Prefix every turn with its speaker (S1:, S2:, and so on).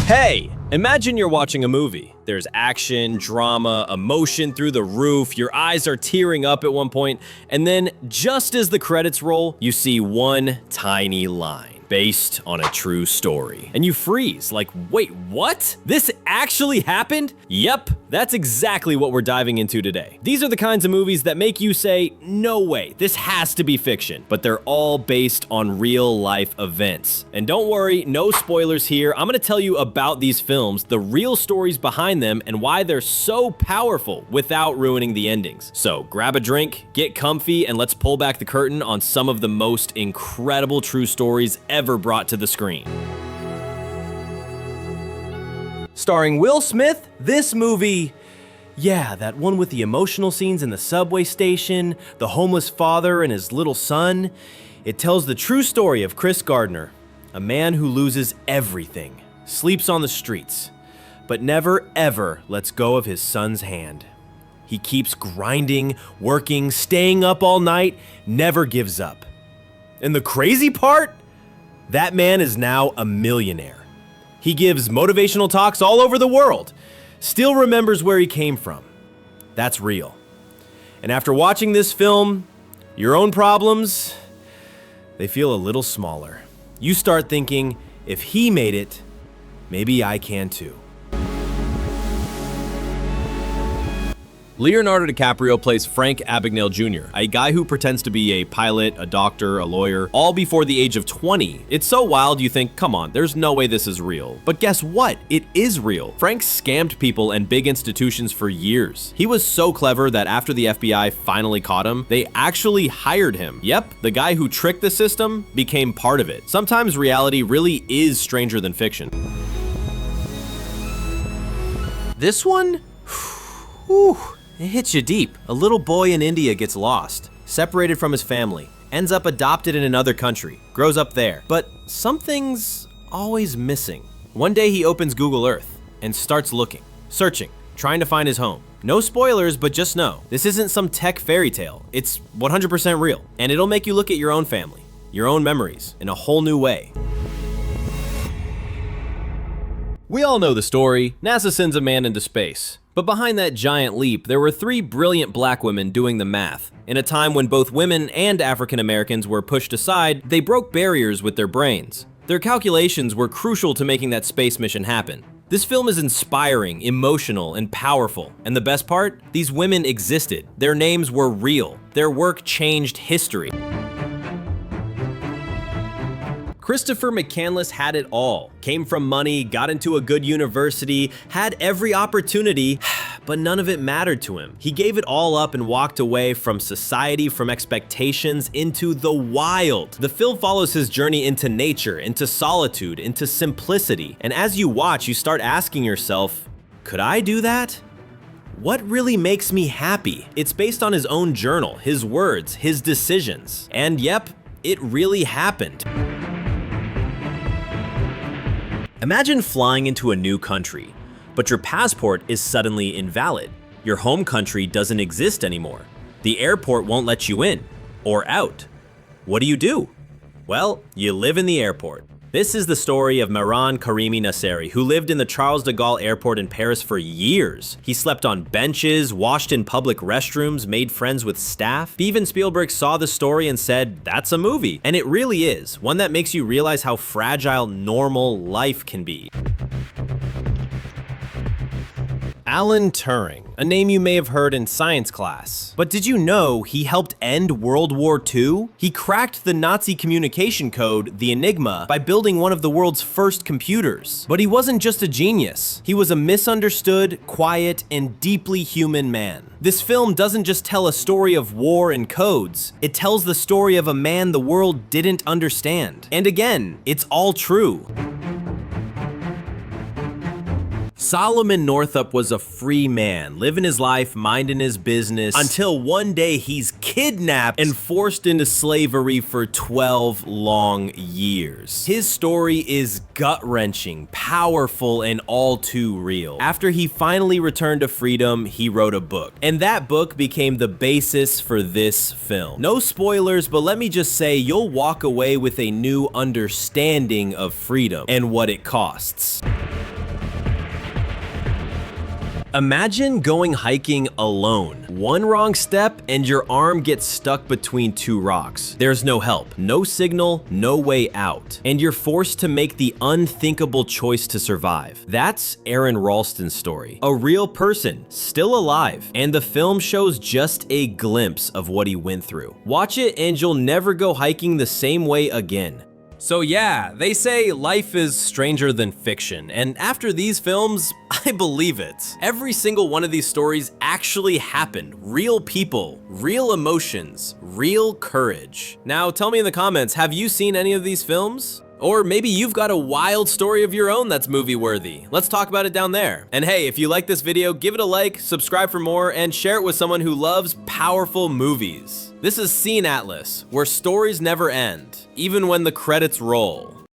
S1: Hey, imagine you're watching a movie. There's action, drama, emotion through the roof, your eyes are tearing up at one point, and then just as the credits roll, you see one tiny line. Based on a true story. And you freeze, like, wait, what? This actually happened? Yep, that's exactly what we're diving into today. These are the kinds of movies that make you say, no way, this has to be fiction, but they're all based on real life events. And don't worry, no spoilers here. I'm gonna tell you about these films, the real stories behind them, and why they're so powerful without ruining the endings. So grab a drink, get comfy, and let's pull back the curtain on some of the most incredible true stories ever brought to the screen. Starring Will Smith, this movie, yeah, that one with the emotional scenes in the subway station, the homeless father and his little son. It tells the true story of Chris Gardner, a man who loses everything, sleeps on the streets, but never ever lets go of his son's hand. He keeps grinding, working, staying up all night, never gives up. And the crazy part? That man is now a millionaire. He gives motivational talks all over the world, still remembers where he came from. That's real. And after watching this film, your own problems, they feel a little smaller. You start thinking, if he made it, maybe I can too. Leonardo DiCaprio plays Frank Abagnale Jr., a guy who pretends to be a pilot, a doctor, a lawyer, all before the age of 20. It's so wild you think, come on, there's no way this is real. But guess what? It is real. Frank scammed people and big institutions for years. He was so clever that after the FBI finally caught him, they actually hired him. Yep, the guy who tricked the system became part of it. Sometimes reality really is stranger than fiction. This one? Whew. It hits you deep. A little boy in India gets lost, separated from his family, ends up adopted in another country, grows up there. But something's always missing. One day he opens Google Earth and starts looking, searching, trying to find his home. No spoilers, but just know, this isn't some tech fairy tale. It's 100% real, and it'll make you look at your own family, your own memories, in a whole new way. We all know the story. NASA sends a man into space. But behind that giant leap, there were 3 brilliant black women doing the math. In a time when both women and African Americans were pushed aside, they broke barriers with their brains. Their calculations were crucial to making that space mission happen. This film is inspiring, emotional, and powerful. And the best part? These women existed. Their names were real. Their work changed history. Christopher McCandless had it all. Came from money, got into a good university, had every opportunity, but none of it mattered to him. He gave it all up and walked away from society, from expectations, into the wild. The film follows his journey into nature, into solitude, into simplicity. And as you watch, you start asking yourself, could I do that? What really makes me happy? It's based on his own journal, his words, his decisions. And yep, it really happened. Imagine flying into a new country, but your passport is suddenly invalid. Your home country doesn't exist anymore. The airport won't let you in or out. What do? Well, you live in the airport. This is the story of Mehran Karimi Nasseri, who lived in the Charles de Gaulle airport in Paris for years. He slept on benches, washed in public restrooms, made friends with staff. Steven Spielberg saw the story and said, that's a movie. And it really is, one that makes you realize how fragile normal life can be. Alan Turing, a name you may have heard in science class. But did you know he helped end World War II? He cracked the Nazi communication code, the Enigma, by building one of the world's first computers. But he wasn't just a genius. He was a misunderstood, quiet, and deeply human man. This film doesn't just tell a story of war and codes. It tells the story of a man the world didn't understand. And again, it's all true. Solomon Northup was a free man, living his life, minding his business, until one day he's kidnapped and forced into slavery for 12 long years. His story is gut-wrenching, powerful, and all too real. After he finally returned to freedom, he wrote a book. And that book became the basis for this film. No spoilers, but let me just say you'll walk away with a new understanding of freedom and what it costs. Imagine going hiking alone. One wrong step and your arm gets stuck between two rocks. There's no help, no signal, no way out. And you're forced to make the unthinkable choice to survive. That's Aaron Ralston's story. A real person, still alive. And the film shows just a glimpse of what he went through. Watch it and you'll never go hiking the same way again. So yeah, they say life is stranger than fiction, and after these films, I believe it. Every single one of these stories actually happened. Real people, real emotions, real courage. Now tell me in the comments, have you seen any of these films? Or maybe you've got a wild story of your own that's movie worthy. Let's talk about it down there. And hey, if you like this video, give it a like, subscribe for more, and share it with someone who loves powerful movies. This is Scene Atlas, where stories never end, even when the credits roll.